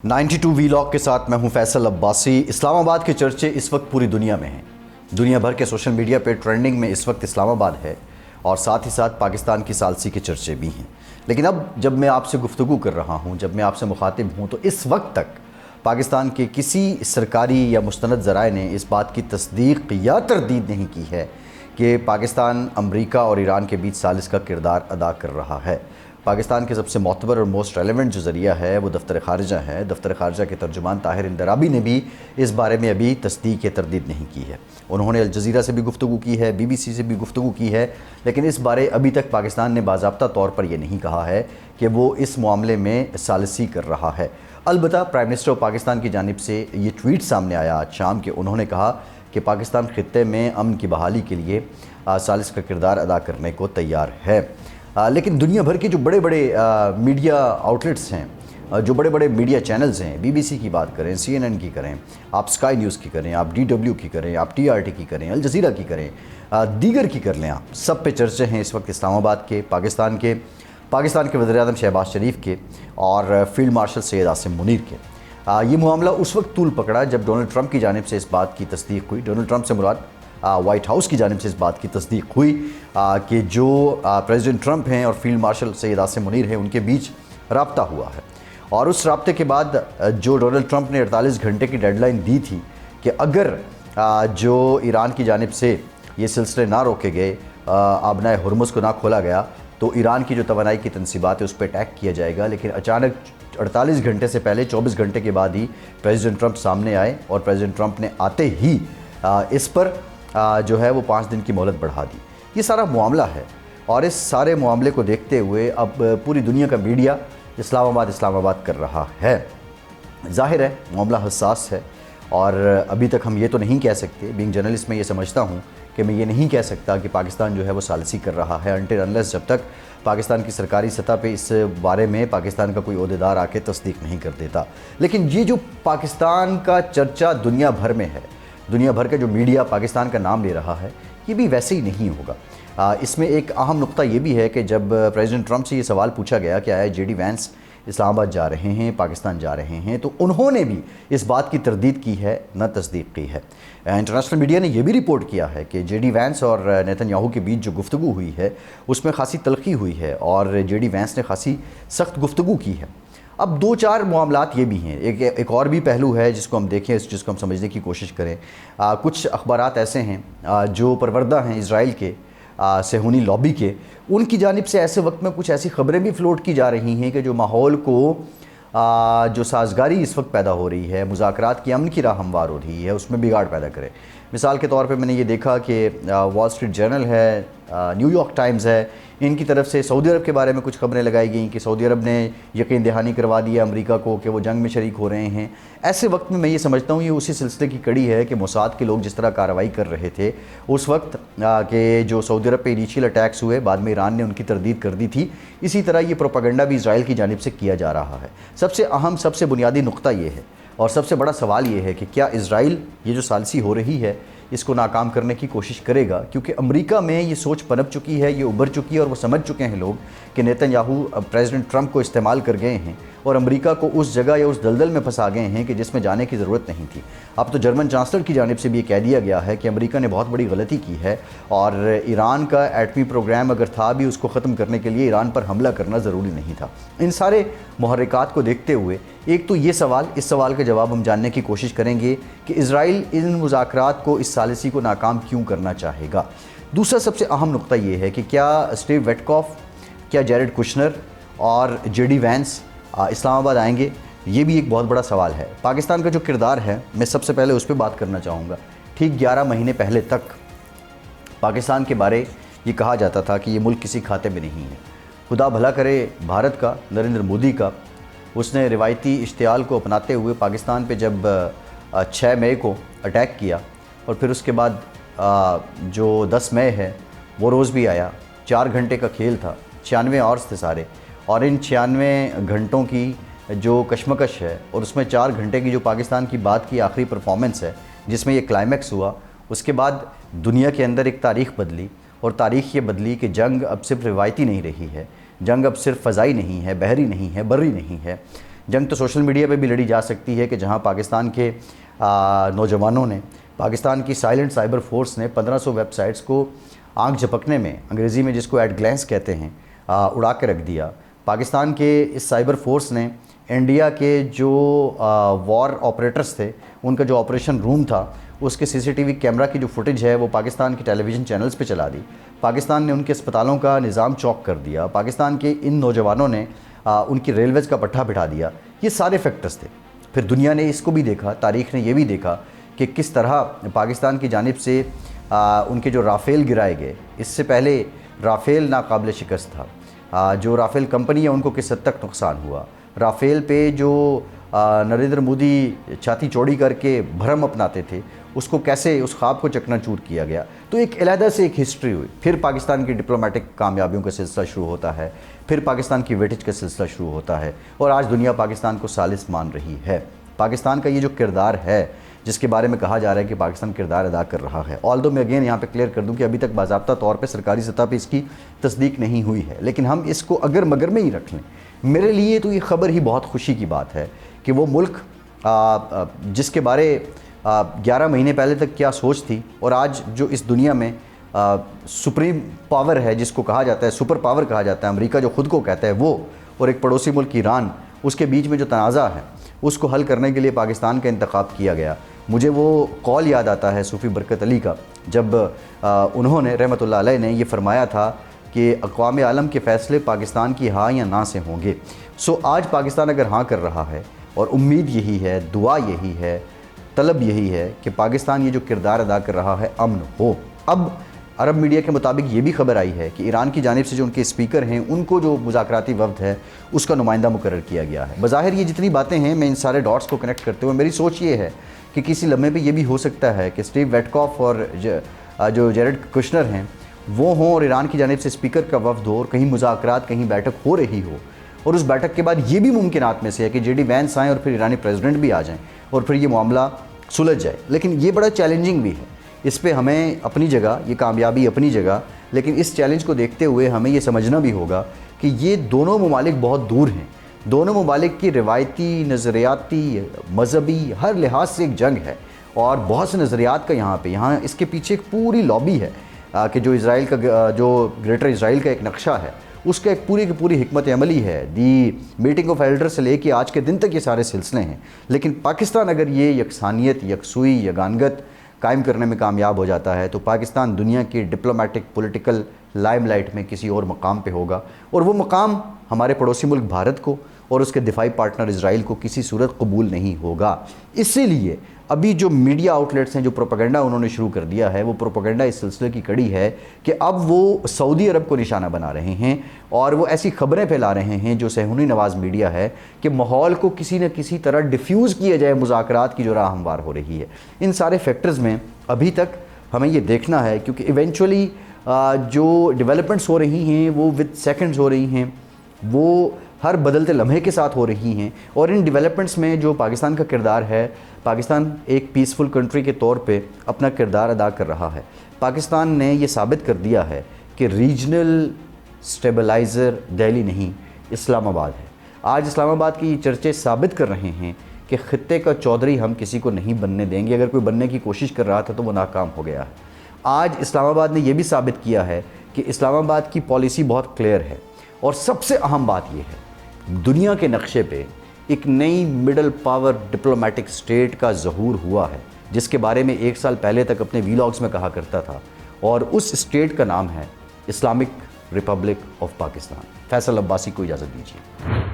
92 vlog کے ساتھ میں ہوں فیصل عباسی۔ اسلام آباد کے چرچے اس وقت پوری دنیا میں ہیں۔ دنیا بھر کے سوشل میڈیا پہ ٹرینڈنگ میں اس وقت اسلام آباد ہے اور ساتھ ہی ساتھ پاکستان کی ثالثی کے چرچے بھی ہیں۔ لیکن اب جب میں آپ سے گفتگو کر رہا ہوں، جب میں آپ سے مخاطب ہوں، تو اس وقت تک پاکستان کے کسی سرکاری یا مستند ذرائع نے اس بات کی تصدیق یا تردید نہیں کی ہے کہ پاکستان امریکہ اور ایران کے بیچ ثالث کا کردار ادا کر رہا ہے۔ پاکستان کے سب سے معتبر اور موسٹ ریلیونٹ جو ذریعہ ہے وہ دفتر خارجہ ہے۔ دفتر خارجہ کے ترجمان طاہر اندرابی نے بھی اس بارے میں ابھی تصدیق یا تردید نہیں کی ہے۔ انہوں نے الجزیرہ سے بھی گفتگو کی ہے، BBC سے بھی گفتگو کی ہے، لیکن اس بارے ابھی تک پاکستان نے باضابطہ طور پر یہ نہیں کہا ہے کہ وہ اس معاملے میں ثالثی کر رہا ہے۔ البتہ پرائم منسٹر آف پاکستان کی جانب سے یہ ٹویٹ سامنے آیا آج شام کہ انہوں نے کہا کہ پاکستان خطے میں امن کی بحالی کے لیے ثالث کا کردار ادا کرنے کو تیار ہے۔ لیکن دنیا بھر کے جو بڑے بڑے میڈیا آؤٹلیٹس ہیں، جو بڑے بڑے میڈیا چینلز ہیں، BBC کی بات کریں، CNN کی کریں، آپ اسکائی نیوز کی کریں، آپ DW کی کریں، آپ TRT کی کریں، الجزیرہ کی کریں، دیگر کی کر لیں، آپ سب پہ چرچے ہیں اس وقت اسلام آباد کے، پاکستان کے وزیر اعظم شہباز شریف کے اور فیلڈ مارشل سید عاصم منیر کے۔ یہ معاملہ اس وقت طول پکڑا جب ڈونلڈ ٹرمپ کی جانب سے اس بات کی تصدیق ہوئی، ڈونلڈ ٹرمپ سے مراد وائٹ ہاؤس کی جانب سے اس بات کی تصدیق ہوئی کہ جو پریزیڈنٹ ٹرمپ ہیں اور فیلڈ مارشل سید عاصم منیر ہیں ان کے بیچ رابطہ ہوا ہے۔ اور اس رابطے کے بعد جو ڈونلڈ ٹرمپ نے 48 گھنٹے کی ڈیڈ لائن دی تھی کہ اگر جو ایران کی جانب سے یہ سلسلے نہ روکے گئے، آبنائے ہرمز کو نہ کھولا گیا، تو ایران کی جو توانائی کی تنصیبات ہے اس پہ اٹیک کیا جائے گا، لیکن اچانک 48 گھنٹے سے پہلے 24 گھنٹے کے بعد ہی پریزیڈنٹ ٹرمپ سامنے آئے اور پریزیڈنٹ ٹرمپ نے آتے ہی اس پر جو ہے وہ 5 دن کی مہلت بڑھا دی۔ یہ سارا معاملہ ہے اور اس سارے معاملے کو دیکھتے ہوئے اب پوری دنیا کا میڈیا اسلام آباد کر رہا ہے۔ ظاہر ہے معاملہ حساس ہے اور ابھی تک ہم یہ تو نہیں کہہ سکتے، بینگ جرنلسٹ میں یہ سمجھتا ہوں کہ میں یہ نہیں کہہ سکتا کہ پاکستان جو ہے وہ ثالثی کر رہا ہے انٹل انلیس جب تک پاکستان کی سرکاری سطح پہ اس بارے میں پاکستان کا کوئی عہدیدار آ کے تصدیق نہیں کر دیتا۔ لیکن یہ جو پاکستان کا چرچا دنیا بھر میں ہے، دنیا بھر کا جو میڈیا پاکستان کا نام لے رہا ہے، یہ بھی ویسے ہی نہیں ہوگا۔ اس میں ایک اہم نقطہ یہ بھی ہے کہ جب پریزیڈنٹ ٹرمپ سے یہ سوال پوچھا گیا کہ آیا JD وینس اسلام آباد جا رہے ہیں، پاکستان جا رہے ہیں، تو انہوں نے بھی اس بات کی تردید کی ہے، نہ تصدیق کی ہے۔ انٹرنیشنل میڈیا نے یہ بھی رپورٹ کیا ہے کہ JD وینس اور نیتن یاہو کے بیچ جو گفتگو ہوئی ہے اس میں خاصی تلخی ہوئی ہے اور JD وینس نے خاصی سخت گفتگو کی ہے۔ اب 2-4 معاملات یہ بھی ہیں، ایک اور بھی پہلو ہے جس کو ہم دیکھیں، جس کو ہم سمجھنے کی کوشش کریں۔ کچھ اخبارات ایسے ہیں جو پروردہ ہیں اسرائیل کے صہیونی لابی کے، ان کی جانب سے ایسے وقت میں کچھ ایسی خبریں بھی فلوٹ کی جا رہی ہیں کہ جو ماحول کو جو سازگاری اس وقت پیدا ہو رہی ہے، مذاکرات کی امن کی راہ ہموار ہو رہی ہے، اس میں بگاڑ پیدا کرے۔ مثال کے طور پہ میں نے یہ دیکھا کہ وال اسٹریٹ جرنل ہے، نیو یارک ٹائمز ہے، ان کی طرف سے سعودی عرب کے بارے میں کچھ خبریں لگائی گئیں کہ سعودی عرب نے یقین دہانی کروا دیا امریکہ کو کہ وہ جنگ میں شریک ہو رہے ہیں۔ ایسے وقت میں یہ سمجھتا ہوں یہ اسی سلسلے کی کڑی ہے کہ موساد کے لوگ جس طرح کارروائی کر رہے تھے اس وقت کہ جو سعودی عرب پہ انیشیل اٹیکس ہوئے، بعد میں ایران نے ان کی تردید کر دی تھی، اسی طرح یہ پروپیگنڈا بھی اسرائیل کی جانب سے کیا جا رہا ہے۔ سب سے اہم، سب سے بنیادی نقطہ یہ ہے اور سب سے بڑا سوال یہ ہے کہ کیا اسرائیل یہ جو ثالثی ہو رہی ہے اس کو ناکام کرنے کی کوشش کرے گا؟ کیونکہ امریکہ میں یہ سوچ پنپ چکی ہے، یہ ابھر چکی ہے اور وہ سمجھ چکے ہیں لوگ کہ نیتن یاہو پریزیڈنٹ ٹرمپ کو استعمال کر گئے ہیں اور امریکہ کو اس جگہ یا اس دلدل میں پھنسا گئے ہیں کہ جس میں جانے کی ضرورت نہیں تھی۔ اب تو جرمن چانسلر کی جانب سے بھی یہ کہہ دیا گیا ہے کہ امریکہ نے بہت بڑی غلطی کی ہے اور ایران کا ایٹمی پروگرام اگر تھا بھی اس کو ختم کرنے کے لیے ایران پر حملہ کرنا ضروری نہیں تھا۔ ان سارے محرکات کو دیکھتے ہوئے ایک تو یہ سوال، اس سوال کا جواب ہم جاننے کی کوشش کریں گے کہ اسرائیل ان مذاکرات کو، اس ثالثی کو ناکام کیوں کرنا چاہے گا۔ دوسرا سب سے اہم نقطہ یہ ہے کہ کیا اسٹیو ویٹکاف، کیا جیرڈ کشنر اور JD وینس اسلام آباد آئیں گے؟ یہ بھی ایک بہت بڑا سوال ہے۔ پاکستان کا جو کردار ہے میں سب سے پہلے اس پہ بات کرنا چاہوں گا۔ ٹھیک 11 مہینے پہلے تک پاکستان کے بارے یہ کہا جاتا تھا کہ یہ ملک کسی کھاتے میں نہیں ہے۔ خدا بھلا کرے بھارت کا، نریندر مودی کا، اس نے روایتی اشتعال کو اپناتے ہوئے پاکستان پہ جب 6 مئی کو اٹیک کیا اور پھر اس کے بعد جو 10 مئی ہے وہ روز بھی آیا، 4 گھنٹے کا کھیل تھا، 96 آورز تھے سارے، اور ان 96 گھنٹوں کی جو کشمکش ہے اور اس میں 4 گھنٹے کی جو پاکستان کی بات کی آخری پرفارمنس ہے جس میں یہ کلائمیکس ہوا، اس کے بعد دنیا کے اندر ایک تاریخ بدلی اور تاریخ یہ بدلی کہ جنگ اب صرف روایتی نہیں رہی ہے، جنگ اب صرف فضائی نہیں ہے، بحری نہیں ہے، بری نہیں ہے، جنگ تو سوشل میڈیا پہ بھی لڑی جا سکتی ہے کہ جہاں پاکستان کے نوجوانوں نے، پاکستان کی سائلنٹ سائبر فورس نے 1500 ویب سائٹس کو آنکھ جھپکنے میں، انگریزی میں جس کو ایٹ گلینس کہتے ہیں، اڑا کے رکھ دیا۔ پاکستان کے اس سائبر فورس نے انڈیا کے جو وار آپریٹرز تھے، ان کا جو آپریشن روم تھا، اس کے سی سی ٹی وی کیمرہ کی جو فوٹیج ہے وہ پاکستان کی ٹیلی ویژن چینلز پہ چلا دی۔ پاکستان نے ان کے اسپتالوں کا نظام چوک کر دیا۔ پاکستان کے ان نوجوانوں نے ان کی ریلویز کا پٹھا بٹھا دیا۔ یہ سارے فیکٹرز تھے۔ پھر دنیا نے اس کو بھی دیکھا، تاریخ نے یہ بھی دیکھا کہ کس طرح پاکستان کی جانب سے ان کے جو رافیل گرائے گئے، اس سے پہلے رافیل ناقابل شکست تھا، جو رافیل کمپنی ہے ان کو کس حد تک نقصان ہوا، رافیل پہ جو نریندر مودی چھاتی چوڑی کر کے بھرم اپناتے تھے، اس کو کیسے اس خواب کو چکنا چور کیا گیا۔ تو ایک علیحدہ سے ایک ہسٹری ہوئی۔ پھر پاکستان کی ڈپلومیٹک کامیابیوں کا سلسلہ شروع ہوتا ہے، پھر پاکستان کی ویٹیج کا سلسلہ شروع ہوتا ہے، اور آج دنیا پاکستان کو ثالث مان رہی ہے۔ پاکستان کا یہ جو کردار ہے، جس کے بارے میں کہا جا رہا ہے کہ پاکستان کردار ادا کر رہا ہے، آلدو میں اگین یہاں پہ کلیئر کر دوں کہ ابھی تک باضابطہ طور پہ سرکاری سطح پہ اس کی تصدیق نہیں ہوئی ہے، لیکن ہم اس کو اگر مگر میں ہی رکھ لیں، میرے لیے تو یہ خبر ہی بہت خوشی کی بات ہے کہ وہ ملک جس کے بارے 11 مہینے پہلے تک کیا سوچ تھی، اور آج جو اس دنیا میں سپریم پاور ہے، جس کو کہا جاتا ہے سپر پاور کہا جاتا ہے، امریکہ جو خود کو کہتا ہے وہ، اور ایک پڑوسی ملک ایران، اس کے بیچ میں جو تنازع ہے اس کو حل کرنے کے لیے پاکستان کا انتخاب کیا گیا۔ مجھے وہ کال یاد آتا ہے صوفی برکت علی کا، جب انہوں نے رحمۃ اللہ علیہ نے یہ فرمایا تھا کہ اقوام عالم کے فیصلے پاکستان کی ہاں یا نہ سے ہوں گے۔ آج پاکستان اگر ہاں کر رہا ہے، اور امید یہی ہے، دعا یہی ہے، طلب یہی ہے کہ پاکستان یہ جو کردار ادا کر رہا ہے امن ہو۔ اب عرب میڈیا کے مطابق یہ بھی خبر آئی ہے کہ ایران کی جانب سے جو ان کے اسپیکر ہیں، ان کو جو مذاکراتی وفد ہے اس کا نمائندہ مقرر کیا گیا ہے۔ بظاہر یہ جتنی باتیں ہیں، میں ان سارے ڈاٹس کو کنیکٹ کرتے ہوئے میری سوچ یہ ہے کہ کسی لمحے پہ یہ بھی ہو سکتا ہے کہ اسٹیو ویٹکاف اور جو جیرڈ کشنر ہیں وہ ہوں، اور ایران کی جانب سے اسپیکر کا وفد ہو، اور کہیں مذاکرات، کہیں بیٹھک ہو رہی ہو، اور اس بیٹھک کے بعد یہ بھی ممکنات میں سے ہے کہ جے ڈی وینس آئیں اور پھر ایرانی پریزیڈنٹ بھی آ جائیں، اور پھر یہ معاملہ سلجھ جائے۔ لیکن یہ بڑا چیلنجنگ بھی ہے، اس پہ ہمیں اپنی جگہ، یہ کامیابی اپنی جگہ، لیکن اس چیلنج کو دیکھتے ہوئے ہمیں یہ سمجھنا بھی ہوگا کہ یہ دونوں ممالک بہت دور ہیں۔ دونوں ممالک کی روایتی، نظریاتی، مذہبی ہر لحاظ سے ایک جنگ ہے، اور بہت سے نظریات کا یہاں اس کے پیچھے ایک پوری لابی ہے کہ جو اسرائیل کا، جو گریٹر اسرائیل کا ایک نقشہ ہے، اس کا ایک پوری کی پوری حکمت عملی ہے۔ دی میٹنگ آف ایلڈر سے لے کے آج کے دن تک یہ سارے سلسلے ہیں۔ لیکن پاکستان اگر یہ یکسانیت، یکسوئی، یگانگت قائم کرنے میں کامیاب ہو جاتا ہے تو پاکستان دنیا کی ڈپلومیٹک پولیٹیکل لائم لائٹ میں کسی اور مقام پہ ہوگا، اور وہ مقام ہمارے پڑوسی ملک بھارت کو اور اس کے دفاعی پارٹنر اسرائیل کو کسی صورت قبول نہیں ہوگا۔ اسی لیے ابھی جو میڈیا آؤٹلیٹس ہیں، جو پروپیگنڈا انہوں نے شروع کر دیا ہے، وہ پروپیگنڈا اس سلسلے کی کڑی ہے کہ اب وہ سعودی عرب کو نشانہ بنا رہے ہیں، اور وہ ایسی خبریں پھیلا رہے ہیں جو صہیونی نواز میڈیا ہے، کہ ماحول کو کسی نہ کسی طرح ڈیفیوز کیا جائے مذاکرات کی جو راہ ہموار ہو رہی ہے۔ ان سارے فیکٹرز میں ابھی تک ہمیں یہ دیکھنا ہے، کیونکہ ایونچولی جو ڈیولپمنٹس ہو رہی ہیں وہ ود سیکنڈز ہو رہی ہیں، وہ ہر بدلتے لمحے کے ساتھ ہو رہی ہیں، اور ان ڈیولپمنٹس میں جو پاکستان کا کردار ہے، پاکستان ایک پیسفل کنٹری کے طور پہ اپنا کردار ادا کر رہا ہے۔ پاکستان نے یہ ثابت کر دیا ہے کہ ریجنل سٹیبلائزر دہلی نہیں، اسلام آباد ہے۔ آج اسلام آباد کی یہ چرچے ثابت کر رہے ہیں کہ خطے کا چودھری ہم کسی کو نہیں بننے دیں گے۔ اگر کوئی بننے کی کوشش کر رہا تھا تو وہ ناکام ہو گیا ہے۔ آج اسلام آباد نے یہ بھی ثابت کیا ہے کہ اسلام آباد کی پالیسی بہت کلیئر ہے، اور سب سے اہم بات یہ ہے، دنیا کے نقشے پہ ایک نئی مڈل پاور ڈپلومیٹک سٹیٹ کا ظہور ہوا ہے، جس کے بارے میں 1 سال پہلے تک اپنے ویلاگز میں کہا کرتا تھا، اور اس سٹیٹ کا نام ہے Islamic republic of Pakistan. Faisal Abbasi کو اجازت دیجیے۔